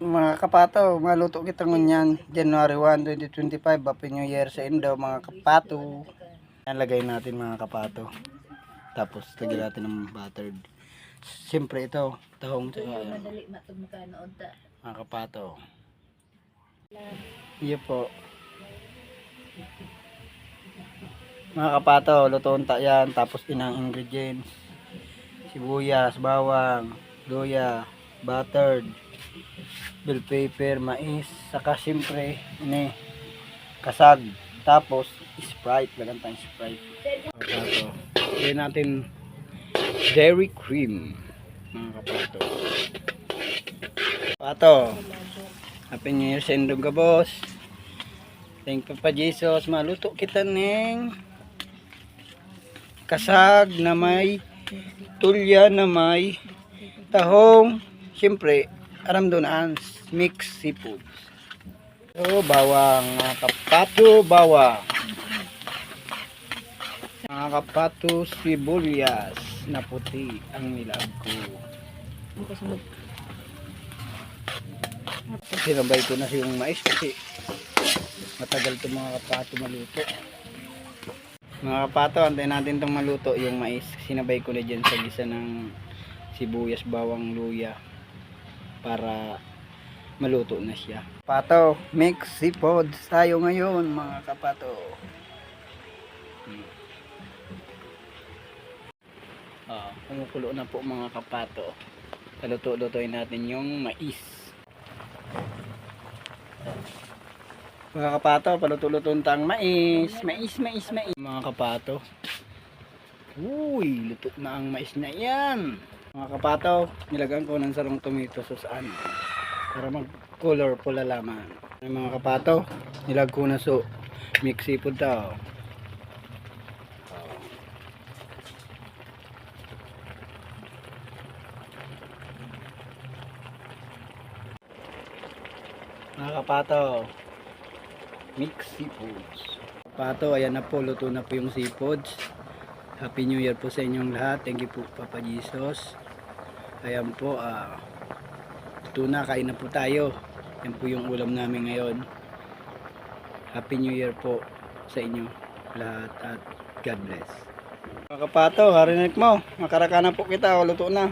Mga kapato, maluto kita ngunyan January 1, 2025, Happy New Year sa Indo mga kapato. Nalagay natin mga kapato. Tapos lagyan natin ng buttered. Siyempre ito, tahong tsaka mga kapato. Iyo po. Mga kapato, lutoon ta yan. Tapos inang ingredients. Sibuyas, bawang, luya, buttered, bell pepper, mais, saka siyempre ini kasag, tapos Sprite, lagan tayong Sprite. Kapato, gawin natin dairy cream mga kapato. Kapato, Happy New Year sa Indong ka boss. Thank you pa Jesus. Maluto kita ng kasag na may tulya na may tahong, siyempre aram doon ang mixed seafoods. So bawang mga kapato, bawang mga kapato, sibuyas na puti ang nilag ko. Sinabay ko na yung mais kasi matagal itong mga kapato maluto. Mga kapato, antayin natin itong maluto yung mais. Sinabay ko na dyan sa gisa ng sibuyas, bawang, luya para maluto na siya. Kapato, mix seafoods tayo ngayon mga kapato. Kumukulo na po mga kapato. Paluto-lutoin natin yung mais. Mga kapato, paluto-lutoin tang mais. Mais. Mga kapato. Uy, luto na ang mais na yan. Mga kapato, nilagyan ko ng sarong tomato sauce para mag colorful alaman. Mga kapato, nilag ko na so mix seafood daw. Mga kapato, mix seafoods. Kapato, ayan na po, luto na po yung seafoods. Happy New Year po sa inyong lahat. Thank you po Papa Jesus. Ayan po, luto na, kain na po tayo. Yan po yung ulam namin ngayon. Happy New Year po sa inyo lahat at God bless. Mga kapato, harinig mo, makaraka na po kita, luto na.